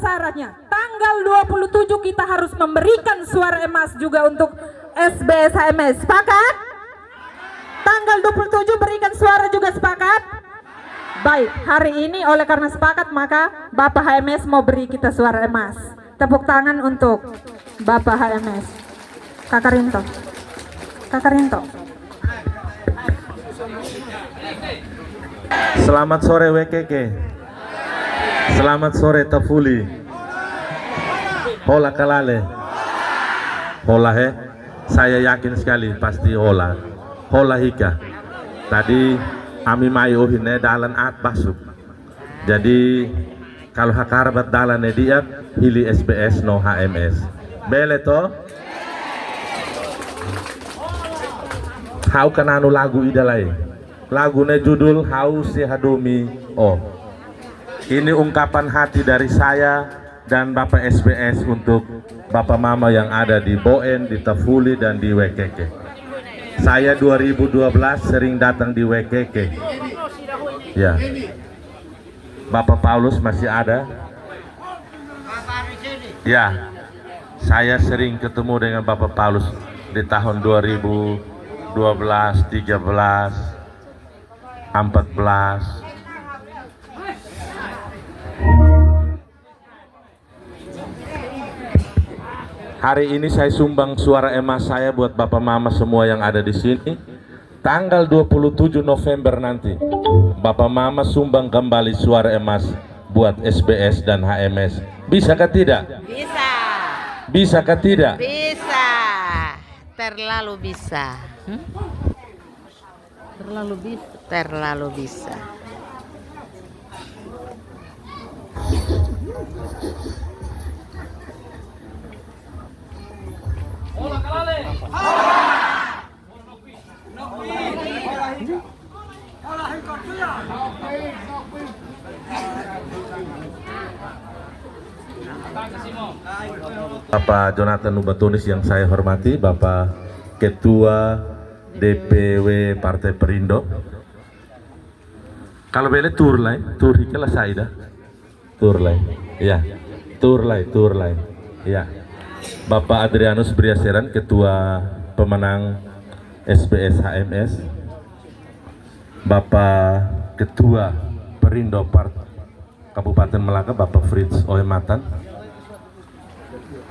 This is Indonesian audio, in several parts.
syaratnya. Tanggal 27 kita harus memberikan suara emas juga untuk SBS HMS. Sepakat? Tanggal 27 berikan suara juga, sepakat? Baik, hari ini oleh karena sepakat maka Bapak HMS mau beri kita suara emas. Tepuk tangan untuk Bapak HMS. Kakak Rinto. Kakak Rinto. Selamat sore WKK. Selamat sore Tafuli. Hola Kalale. Hola he. Saya yakin sekali pasti hola. Hola Hika. Tadi ami mai ohine dalan at basuk. Jadi kalau hakarabat dalan dia hili SBS no HMS. Bele to? Hau kananu lagu idalai. Lagunya judul Hau Si Hadomi. Oh, ini ungkapan hati dari saya dan Bapak SBS untuk Bapak Mama yang ada di Boen, di Tafuli, dan di WKK. Saya 2012 sering datang di WKK. Ya, Bapak Paulus masih ada. Ya, saya sering ketemu dengan Bapak Paulus di tahun 2012, 13, 14. Hari ini saya sumbang suara emas saya buat Bapak Mama semua yang ada di sini. Tanggal 27 November nanti Bapak Mama sumbang kembali suara emas buat SBS dan HMS. Bisa kah tidak? Bisa. Bisa kah tidak? Bisa. Terlalu bisa. Terlalu bisa. Terlalu bisa. Bapak Jonathan Ubatunis yang saya hormati, Bapak Ketua DPW Partai Perindo. Kalau boleh tur hikala saida. Tur lain. Ya. Tur lain. Ya. Bapak Adrianus Briaseran, Ketua Pemenang SBS HMS. Bapak Ketua Perindo Kabupaten Melaka, Bapak Fritz Ohematan.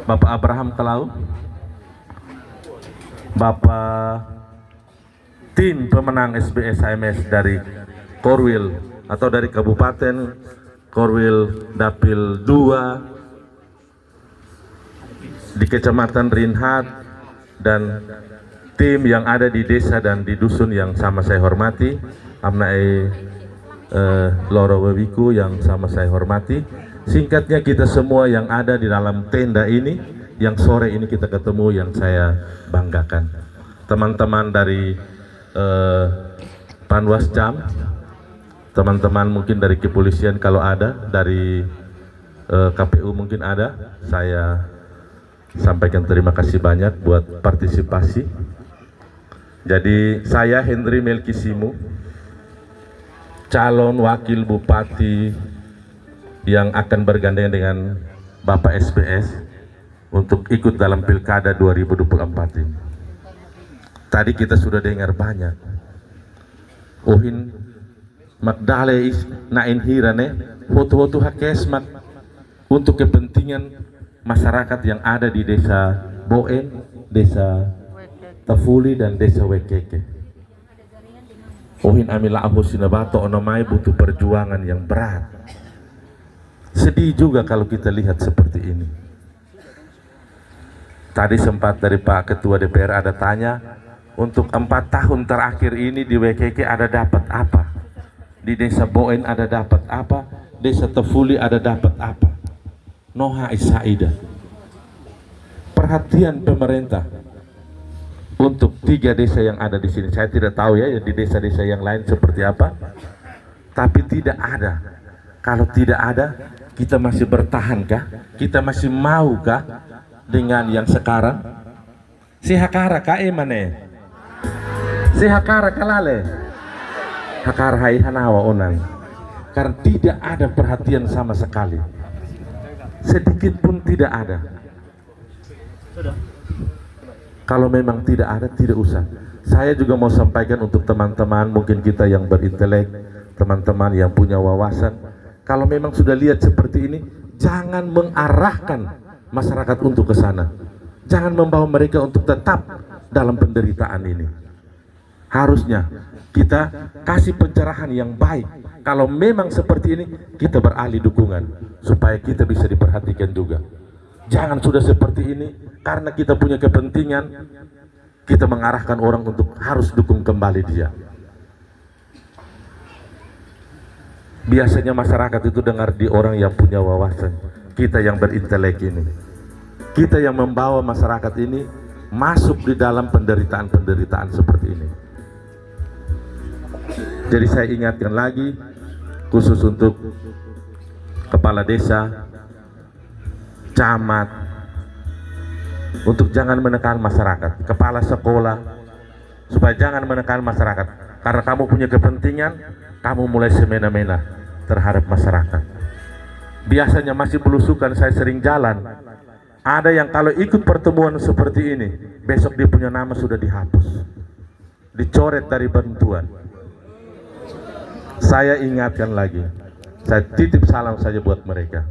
Bapak Abraham Telau. Bapak tim pemenang SBS HMS dari Korwil atau dari Kabupaten Korwil Dapil 2 di Kecamatan Rinhat, dan tim yang ada di desa dan di dusun yang sama saya hormati, Amnae Loro Wewiku yang sama saya hormati. Singkatnya kita semua yang ada di dalam tenda ini, yang sore ini kita ketemu, yang saya banggakan. Teman-teman dari Panwascam, teman-teman mungkin dari kepolisian kalau ada, dari KPU mungkin ada, saya sampaikan terima kasih banyak buat partisipasi. Jadi saya Henry Melkisimu, calon wakil bupati yang akan bergandengan dengan Bapak SBS untuk ikut dalam Pilkada 2024 ini. Tadi kita sudah dengar banyak. Ohin Magdale nain hirane foto-foto hakesmat untuk kepentingan masyarakat yang ada di desa Boen, desa Tafuli, dan desa Wekeke. Ohin amila ahu sinabato onomai butuh perjuangan yang berat. Sedih juga kalau kita lihat seperti ini. Tadi sempat dari Pak Ketua DPR ada tanya, untuk 4 tahun terakhir ini di WKK ada dapat apa? Di desa Boen ada dapat apa? Desa Tafuli ada dapat apa? Noha Isaida. Perhatian pemerintah untuk 3 desa yang ada di sini. Saya tidak tahu ya di desa-desa yang lain seperti apa. Tapi tidak ada. Kalau tidak ada, kita masih bertahankah? Kita masih maukah dengan yang sekarang? Si hakara ka emane. Si hakara kalale. Hakara hai hanawa onan. Karena tidak ada perhatian sama sekali. sedikit pun tidak ada. Kalau memang tidak ada, tidak usah. Saya juga mau sampaikan untuk teman-teman, mungkin kita yang berintelek, teman-teman yang punya wawasan, kalau memang sudah lihat seperti ini, jangan mengarahkan masyarakat untuk ke sana. Jangan membawa mereka untuk tetap dalam penderitaan ini. Harusnya kita kasih pencerahan yang baik. Kalau memang seperti ini, kita beralih dukungan supaya kita bisa diperhatikan juga. Jangan sudah seperti ini karena kita punya kepentingan, kita mengarahkan orang untuk harus dukung kembali dia. Biasanya masyarakat itu dengar di orang yang punya wawasan, kita yang berintelek ini, kita yang membawa masyarakat ini masuk di dalam penderitaan-penderitaan seperti ini. Jadi saya ingatkan lagi, khusus untuk kepala desa, camat, untuk jangan menekan masyarakat, kepala sekolah, supaya jangan menekan masyarakat, karena kamu punya kepentingan, kamu mulai semena-mena terhadap masyarakat. Biasanya masih belusukan, saya sering jalan, ada yang kalau ikut pertemuan seperti ini, besok dia punya nama sudah dihapus, dicoret dari bantuan. Saya ingatkan lagi, saya titip salam saja buat mereka.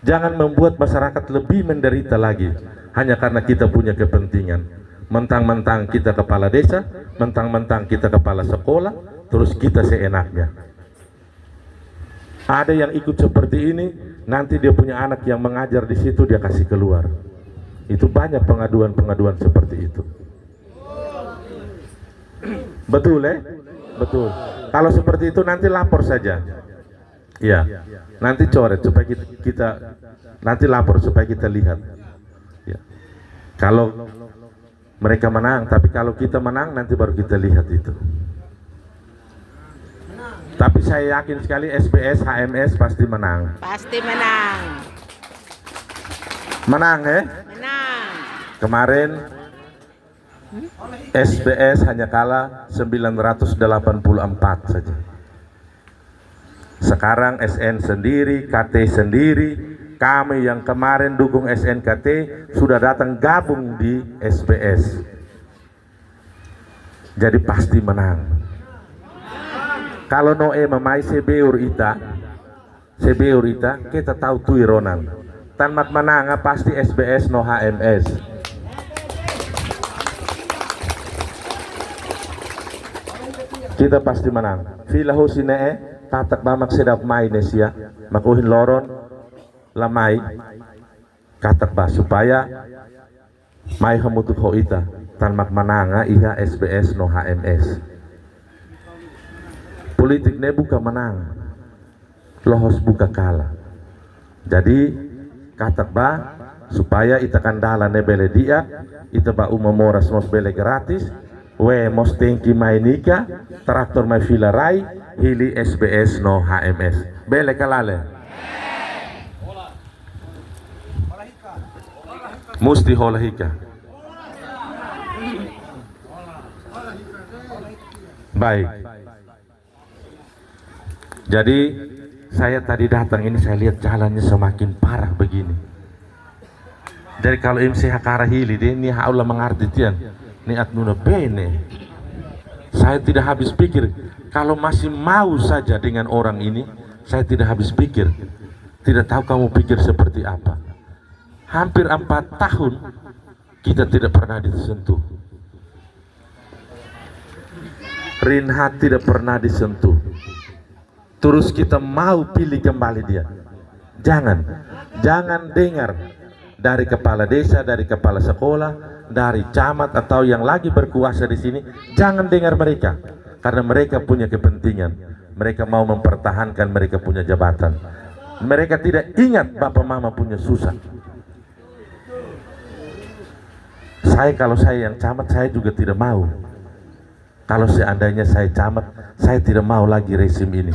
Jangan membuat masyarakat lebih menderita lagi hanya karena kita punya kepentingan. Mentang-mentang kita kepala desa, mentang-mentang kita kepala sekolah, terus kita seenaknya. Ada yang ikut seperti ini, nanti dia punya anak yang mengajar di situ, dia kasih keluar. Itu banyak pengaduan-pengaduan seperti itu. Betul Betul. Kalau seperti itu nanti lapor saja. Ya, nanti coret supaya kita nanti lapor supaya kita lihat. Ya. Kalau mereka menang, tapi kalau kita menang nanti baru kita lihat itu. Tapi saya yakin sekali SBS, HMS pasti menang. Pasti menang. Menang Menang. Kemarin SBS hanya kalah 984 saja. Sekarang SN sendiri, KT sendiri, kami yang kemarin dukung SNKT sudah datang gabung di SBS. Jadi pasti menang. Kalau noe mamai sebeur ita, kita tahu tuironan. Tanmat menanga pasti SBS no HMS. Kita pasti menang. Filahu sinee tatak bamak sedap mai nesia makuhin loron lamai katak ba supaya mai hamutuk ho ita tanmak mananga iha SBS no HMS. Politik ne buka menang, lohos buka kalah. Jadi katak ba supaya ita kandala ne bele dia ita ba umamoras mos bele gratis. We mos tengki mai nika traktor mai filarai hili SBS no HMS bele kalale musti holahika. Baik, jadi saya tadi datang ini saya lihat jalannya semakin parah begini. Jadi kalau MC Hakara hili deh ini Allah mengerti tian niat nuna bene. Saya tidak habis pikir, kalau masih mau saja dengan orang ini, saya tidak habis pikir. Tidak tahu kamu pikir seperti apa. Hampir 4 tahun kita tidak pernah disentuh. Rinhat tidak pernah disentuh. Terus kita mau pilih kembali dia. Jangan dengar dari kepala desa, dari kepala sekolah, dari camat atau yang lagi berkuasa di sini, jangan dengar mereka, karena mereka punya kepentingan, mereka mau mempertahankan, mereka punya jabatan, mereka tidak ingat bapak mama punya susah. Kalau saya yang camat, saya juga tidak mau. Kalau seandainya saya camat, saya tidak mau lagi rezim ini.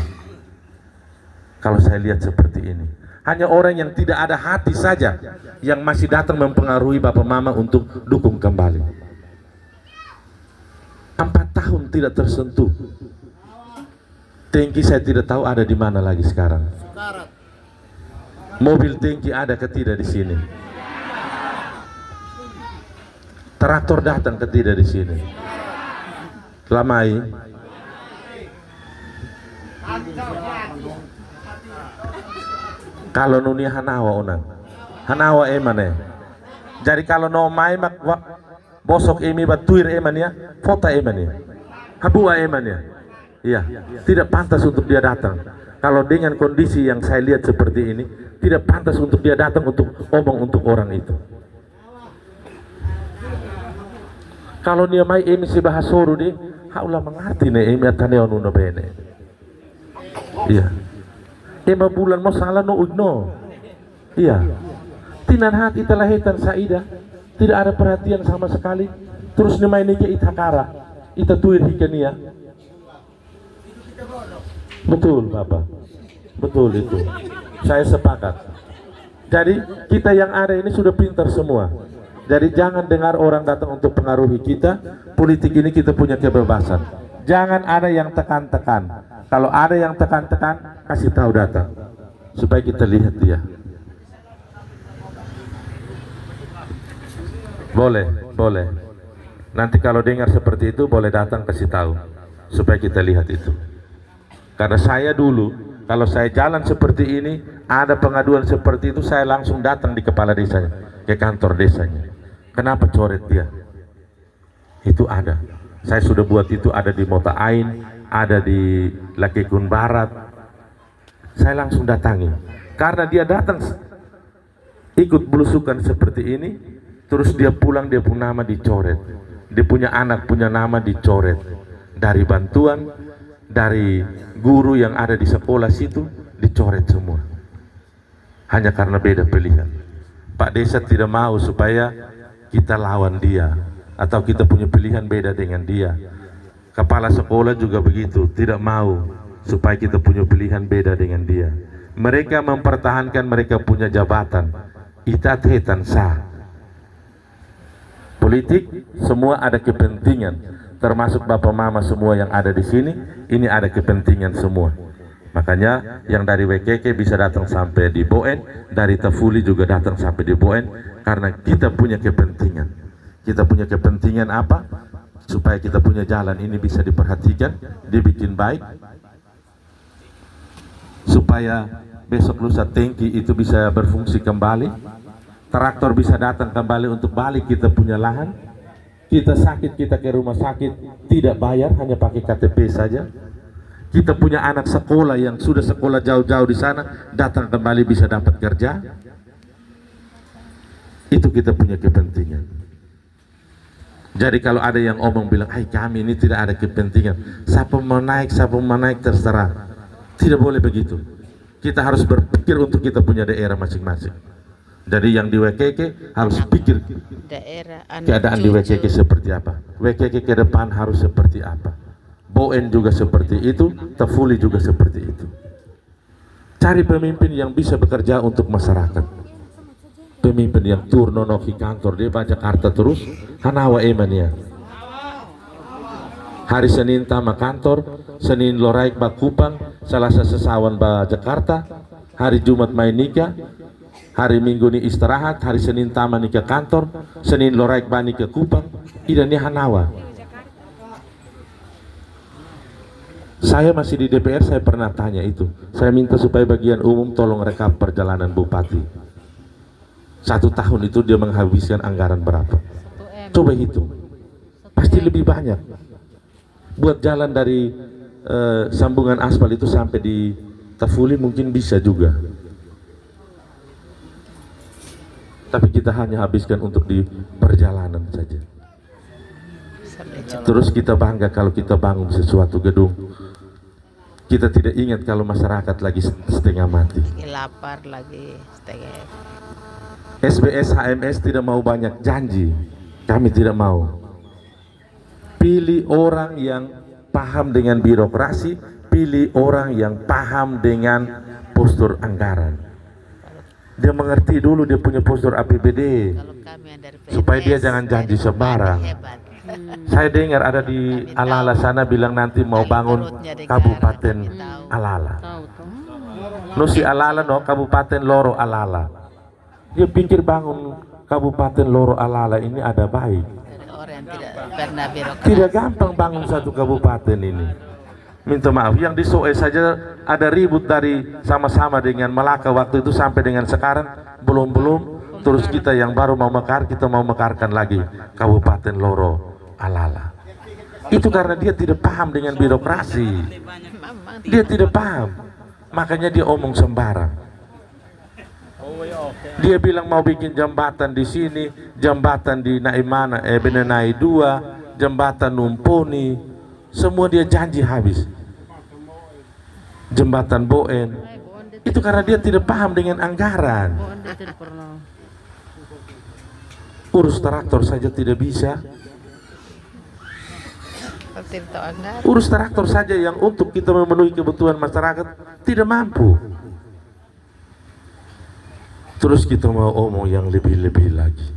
Kalau saya lihat seperti ini, hanya orang yang tidak ada hati saja yang masih datang mempengaruhi bapak mama untuk dukung kembali. 4 tahun tidak tersentuh. Tengki saya tidak tahu ada di mana lagi sekarang. Mobil tangki ada ke tidak di sini? Traktor datang ke tidak di sini? Lamai. Kalau nuni hanawa onang, hanawa emane. Jadi kalau no mai mak bosok emi batuir emania, fota emania, habua emania. Iya, tidak pantas untuk dia datang. Kalau dengan kondisi yang saya lihat seperti ini, tidak pantas untuk dia datang untuk omong untuk orang itu. Kalau dia mai emi si bahasoru di, haulah mengerti nih emi atane onu bene. Iya. Ema bulan mau salah no ugno. Iya. Tinan hati telahitan saida, tidak ada perhatian sama sekali. Terus nih main ke itakara, ita tuir hikania. Betul Bapak, betul itu. Saya sepakat. Jadi kita yang ada ini sudah pintar semua. Jadi jangan dengar orang datang untuk pengaruhi kita. Politik ini kita punya kebebasan. Jangan ada yang tekan-tekan. Kalau ada yang tekan-tekan, kasih tahu datang supaya kita lihat dia. Boleh, boleh. Nanti kalau dengar seperti itu boleh datang kasih tahu supaya kita lihat itu. Karena saya dulu kalau saya jalan seperti ini, ada pengaduan seperti itu, saya langsung datang di kepala desanya, ke kantor desanya. Kenapa coret dia? Itu ada. Saya sudah buat itu, ada di Mota Ain, ada di Lakekun Barat. Saya langsung datangi karena dia datang ikut belusukan seperti ini, terus dia pulang dia punya nama dicoret, dia punya anak punya nama dicoret, dari bantuan dari guru yang ada di sekolah situ dicoret semua, hanya karena beda pilihan. Pak Desa tidak mau supaya kita lawan dia atau kita punya pilihan beda dengan dia. Kepala sekolah juga begitu, tidak mau supaya kita punya pilihan beda dengan dia. Mereka mempertahankan mereka punya jabatan. Itatetan sah. Politik semua ada kepentingan, termasuk bapak mama semua yang ada di sini. Ini ada kepentingan semua. Makanya yang dari WKK bisa datang sampai di Boen, dari Tafuli juga datang sampai di Boen, karena kita punya kepentingan. Kita punya kepentingan apa? Supaya kita punya jalan ini bisa diperhatikan, dibikin baik, supaya besok lusa tangki itu bisa berfungsi kembali, traktor bisa datang kembali untuk balik kita punya lahan. Kita sakit, kita ke rumah sakit tidak bayar, hanya pakai KTP saja. Kita punya anak sekolah yang sudah sekolah jauh-jauh di sana, datang kembali bisa dapat kerja. Itu kita punya kepentingan. Jadi kalau ada yang omong bilang, kami ini tidak ada kepentingan, siapa mau naik terserah. Tidak boleh begitu. Kita harus berpikir untuk kita punya daerah masing-masing. Jadi yang di WKK harus pikir Daerah keadaan di WKK seperti apa, WKK ke depan harus seperti apa, Boen juga seperti itu, Tafuli juga seperti itu. Cari pemimpin yang bisa bekerja untuk masyarakat. Pemimpin yang turno noki kantor dia baca Jakarta terus, hanawa emania. Hari Senin tama kantor, Senin loraik ba Kupang, Selasa sesawan ba Jakarta, hari Jumat main nikah, hari Minggu ni istirahat, hari Senin tama nikah kantor, Senin loraik ba nikah Kupang, idanya hanawa. Saya masih di DPR, saya pernah tanya itu. Saya minta supaya bagian umum tolong rekap perjalanan bupati. 1 tahun itu dia menghabiskan anggaran berapa? Coba hitung, pasti lebih banyak. Buat jalan dari sambungan aspal itu sampai di Tafuli mungkin bisa juga. Tapi kita hanya habiskan untuk di perjalanan saja. Terus kita bangga kalau kita bangun sesuatu gedung. Kita tidak ingat kalau masyarakat lagi setengah mati. Lapar lagi setengah. SBS HMS tidak mau banyak janji, kami tidak mau. Pilih orang yang paham dengan birokrasi, pilih orang yang paham dengan postur anggaran. Dia mengerti dulu dia punya postur APBD, supaya dia jangan janji sembarang. Saya dengar ada di Alala sana bilang nanti mau bangun Kabupaten Alala. Nusi Alala no Kabupaten Loro Alala. Dia pikir bangun Kabupaten Loro Alala ini ada baik. Dari orang yang tidak pernah birokrasi. Tidak gampang bangun satu kabupaten ini. Minta maaf, yang di Soe saja ada ribut dari sama-sama dengan Melaka waktu itu sampai dengan sekarang belum. Terus kita yang baru mau mekar, kita mau mekarkan lagi Kabupaten Loro Alala. Itu karena dia tidak paham dengan birokrasi. Dia tidak paham, makanya dia omong sembarang. Dia bilang mau bikin jembatan di sini, jembatan di Naimana, Benenai 2, jembatan Numponi, semua dia janji habis. Jembatan Boen, itu karena dia tidak paham dengan anggaran. Urus traktor saja tidak bisa. Urus traktor saja yang untuk kita memenuhi kebutuhan masyarakat tidak mampu. Terus kita mau omong yang lebih-lebih lagi.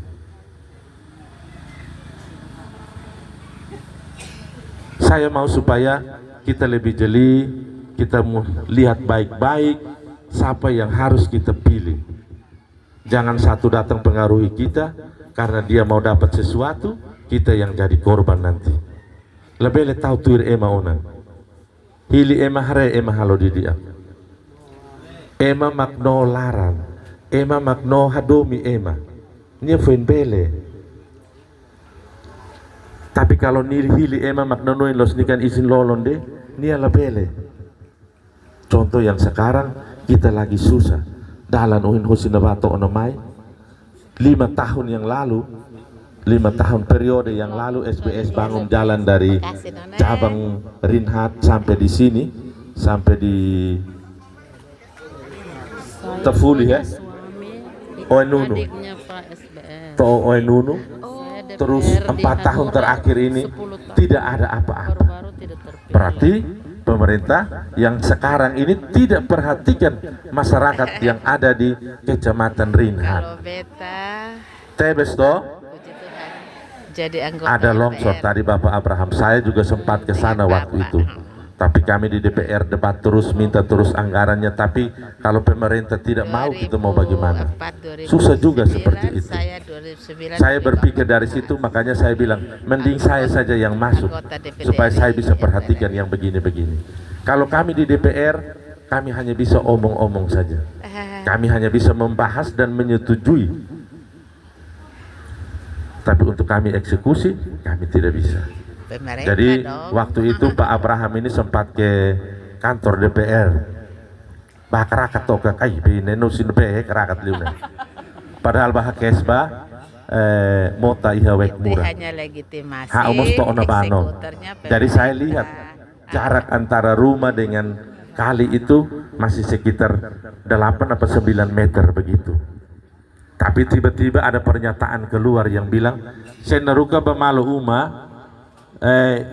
Saya mau supaya kita lebih jeli, kita lihat baik-baik siapa yang harus kita pilih. Jangan satu datang pengaruhi kita karena dia mau dapat sesuatu, kita yang jadi korban nanti. Lebih tahu tuir ema onan. Hili ema hare ema halo didiak. Ema makno laran. Ema makno hadomi ema. Nya fuen bele. Tapi kalau hili ema makno noin los nikan izin lolon deh, nia labele. Contoh yang sekarang kita lagi susah. Dalan uhin husinabato onomai. 5 tahun yang lalu, 5 tahun periode yang lalu SBS bangun jalan dari cabang Rinhat sampai di sini, sampai di Tefuli ya, Oenunu, Oenunu. Terus 4 tahun terakhir ini tidak ada apa-apa. Berarti pemerintah yang sekarang ini tidak perhatikan masyarakat yang ada di Kecamatan Rinhat. Tebes toh Jadi anggota ada longsor DPR. tadi Bapak Abraham. Saya juga sempat ke sana waktu itu. Tapi kami di DPR debat terus, minta terus anggarannya. Tapi kalau pemerintah tidak mau, kita mau bagaimana? 2004, Susah juga seperti itu. Saya 2009 Saya berpikir dari situ, makanya saya bilang, mending saya saja yang masuk, supaya saya bisa perhatikan yang begini-begini. Kalau kami di DPR, kami hanya bisa omong-omong saja. Kami hanya bisa membahas dan menyetujui. Tapi untuk kami eksekusi, kami tidak bisa. Pemerintah Jadi dong. waktu itu Pak Abraham ini sempat ke kantor DPR. Bakarakat toka kai nenusin be kerakat liuna. Padahal bah kesba mota iha wek Itu murah. hanya legitimasi. Ha umos to ono bano. eksekutornya Jadi saya pemerintah. lihat jarak antara rumah dengan kali itu masih sekitar 8 atau 9 meter begitu. Tapi tiba-tiba ada pernyataan keluar yang bilang, "Senaruka bamalu uma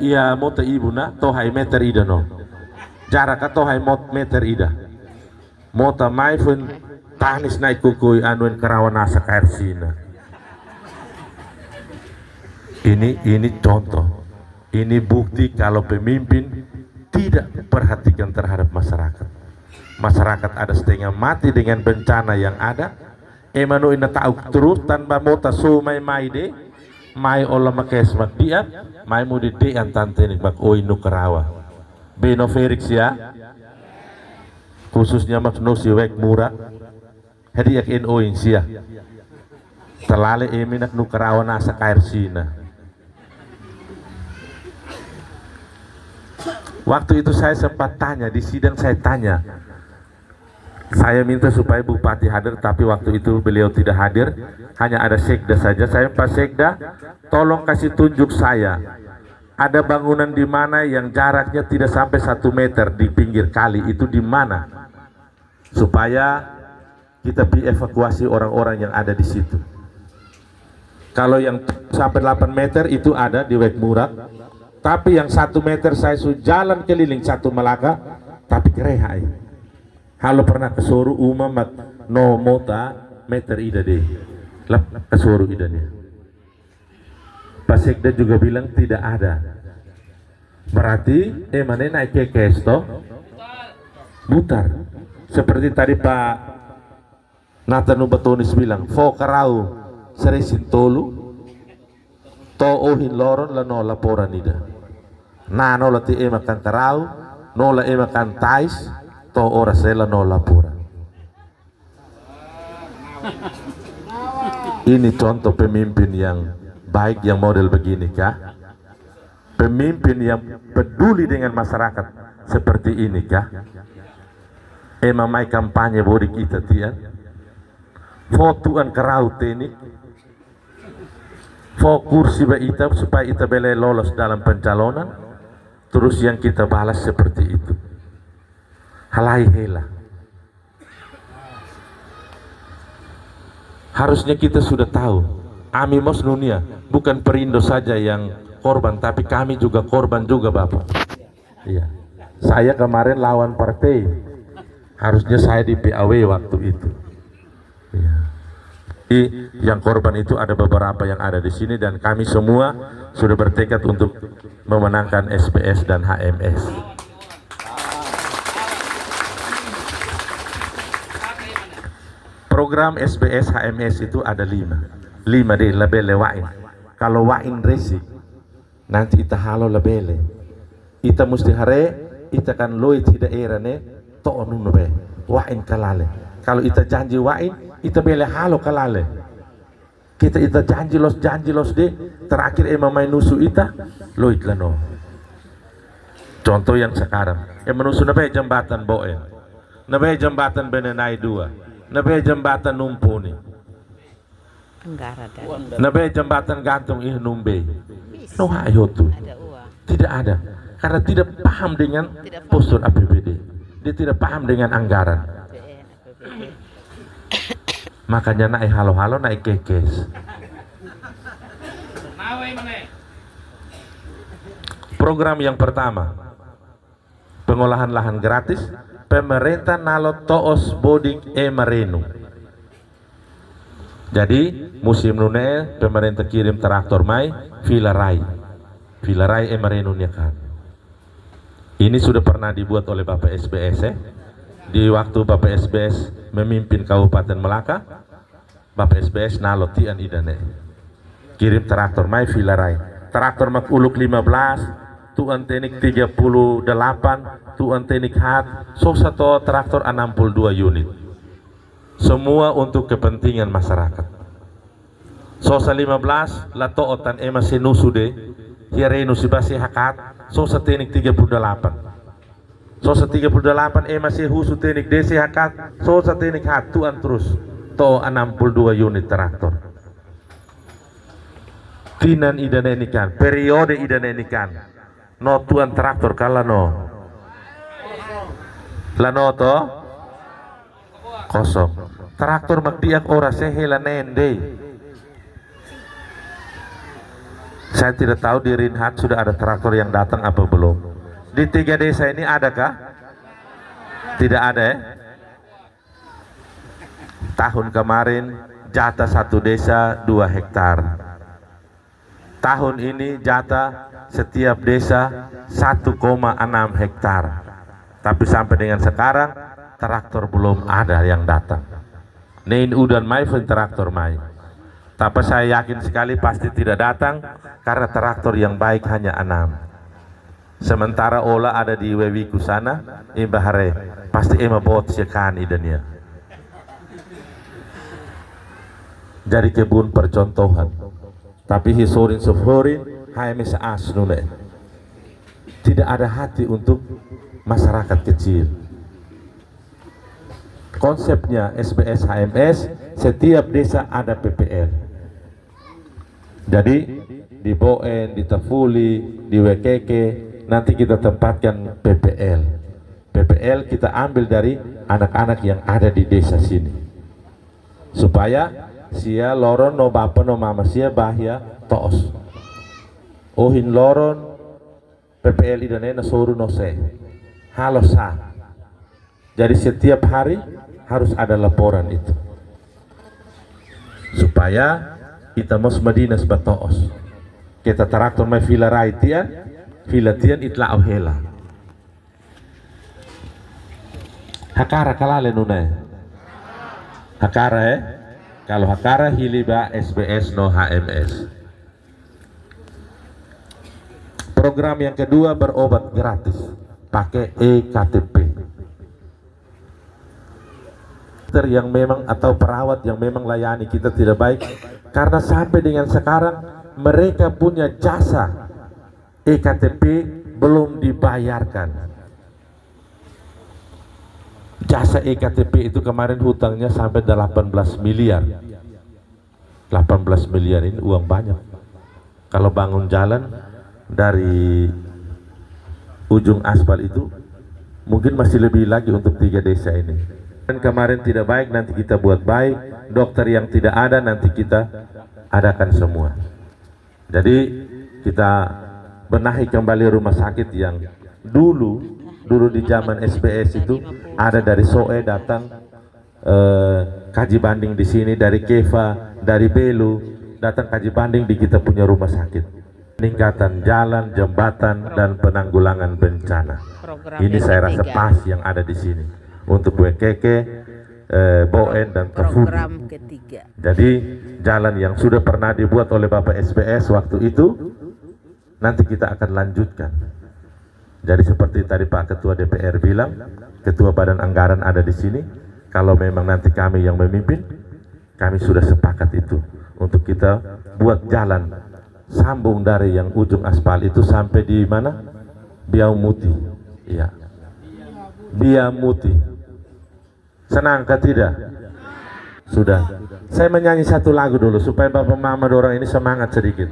iya mota ibu na tohai meter ida no. Jarak tohai meter ida. Mota mai pun tahnis naik kukui anuin karawanasa karsina." Ini contoh. Ini bukti kalau pemimpin tidak perhatikan terhadap masyarakat. Masyarakat ada setengah mati dengan bencana yang ada. Emanu ina tahu terus tanpa mota sumai mai de. Mai olah makes mak dia, mai mu di dean tante ni mak oi nu karawa. Beno Felix ya, khususnya mak nusi wek murah. Hadi yak en oin sia. Terlale eminak nu karawa nasa kair sina. Waktu itu saya sempat tanya di sidang, saya tanya. Saya minta supaya Bupati hadir, tapi waktu itu beliau tidak hadir, hanya ada sekda saja. Saya Pak Sekda, tolong kasih tunjuk saya. Ada bangunan di mana yang jaraknya tidak sampai 1 meter di pinggir kali, itu di mana? Supaya kita evakuasi orang-orang yang ada di situ. Kalau yang sampai 8 meter itu ada di Wek Murak, tapi yang 1 meter saya sudah jalan keliling 1 Melaka, tapi kerehai. Halo pernah kesoru umam no mota meter ida deh, lap kesoru ida nih. Pak Sekda juga bilang tidak ada. Berarti mana naik ke kesto, butar. seperti tadi Pak Nathan Batonis bilang, fo karau seresin tolu to ohin loron la no laporan ida na no la ti emakan karau no la emakan tais to ora sela no laporan. Ini contoh pemimpin yang baik yang model begini kah? Pemimpin yang peduli dengan masyarakat seperti ini kah? Emamai kampanye bodi kita tian fotuan kerau tenik fo kursi ba ita supaya ita boleh lolos dalam pencalonan, terus yang kita balas seperti itu. Halai hela. Harusnya kita sudah tahu, Ami Mos Nunia bukan Perindo saja yang korban, tapi kami juga korban juga Bapak. Iya. Saya kemarin lawan partai, harusnya saya di PAW waktu itu. Iya. Yang korban itu ada beberapa yang ada di sini dan kami semua sudah bertekad untuk memenangkan SBS dan HMS. Program SBS HMS itu ada 5 deh labele wain. Kalau wain resik nanti ita halo labele ita mesti hare ita kan loit tidak erane to onun be wain kalale. Kalau ita janji wain ita bele halo kalale. Kita ita janji los deh terakhir main nusu ita loit lano. Contoh yang sekarang menusu nabe jembatan boen, nabe jembatan benenai 2, nabe jembatan numpuni, nabe jembatan gantung numbe. No hayo tuh. Tidak ada, karena tidak paham dengan postur APBD. Dia tidak paham dengan anggaran. Makanya naik halo-halo, naik kekes. Program yang pertama, pengolahan lahan gratis. Pemerintah nalo toos bodik marenu. Jadi musim nune pemerintah kirim traktor mai Vilarai marenu kan. Ini sudah pernah dibuat oleh Bapak SBS di waktu Bapak SBS memimpin Kabupaten Melaka. Bapak SBS nalo tian idane kirim traktor mai Vilarai. Traktor mak uluk 15, tuan teknik 38, tuan teknik hat, so satu traktor 62 unit. Semua untuk kepentingan masyarakat. Sosa 15 lato otan sinusu de hirenu sibasi hakat sosa teknik 38. Sosa 38 si husu teknik desi hakat sosa teknik hat tuan terus to 62 unit traktor. Tinan idanenikan periode idanenikan no tuan traktor kala no lano to kosong traktor magdiak ora sehela nende. Saya tidak tahu di Rinhat sudah ada traktor yang datang apa belum. Di 3 desa ini adakah? Tidak ada ya? Tahun kemarin jatah 1 desa 2 hektar. Tahun ini jatah setiap desa 1,6 hektar. Tapi sampai dengan sekarang traktor belum ada yang datang. Nein udan mai traktor mai. Tapi saya yakin sekali pasti tidak datang karena traktor yang baik hanya 6. Sementara olah ada di Wewiku sana, Bahare pasti bot sekan idenya. Jadi kebun percontohan. Tapi hisorin seforin HMS asnune. Tidak ada hati untuk masyarakat kecil. Konsepnya SBS HMS setiap desa ada PPL. Jadi di Boen, di Tafuli, di Wekeke nanti kita tempatkan PPL. PPL kita ambil dari anak-anak yang ada di desa sini. Supaya sia loron no bapa no mama sia bahya tos. Ohin loron PPL idane na soru no se. Halo sa. Jadi setiap hari harus ada laporan itu. Supaya kita mos Madinas batoos. Kita traktor mai Vilarai tian itla hela. Hakara kalale nunai. Hakara Kalau Hakara hiliba SBS no HMS. Program yang kedua berobat gratis pakai eKTP. Dokter yang memang atau perawat yang memang layani kita tidak baik karena sampai dengan sekarang mereka punya jasa eKTP belum dibayarkan. Jasa eKTP itu kemarin hutangnya sampai 18 miliar. 18 miliar ini uang banyak. Kalau bangun jalan dari ujung aspal itu mungkin masih lebih lagi untuk 3 desa ini. Dan kemarin tidak baik, nanti kita buat baik. Dokter yang tidak ada nanti kita adakan semua. Jadi kita benahi kembali rumah sakit yang dulu di zaman SBS itu ada dari SOE datang kaji banding di sini, dari Keva, dari Belu datang kaji banding di kita punya rumah sakit. Peningkatan jalan, jembatan dan penanggulangan bencana. Ini saya rasa pas yang ada di sini untuk Wekeke, Boen dan Tefudi. Program ketiga. Jadi jalan yang sudah pernah dibuat oleh Bapak SBS waktu itu nanti kita akan lanjutkan. Jadi seperti tadi Pak Ketua DPR bilang, Ketua Badan Anggaran ada di sini. Kalau memang nanti kami yang memimpin, kami sudah sepakat itu untuk kita buat jalan sambung dari yang ujung aspal itu sampai di mana? Biaumuti. Iya. Biaumuti. Senang kah tidak? Sudah. Saya menyanyi satu lagu dulu supaya Bapak Mama dorang ini semangat sedikit.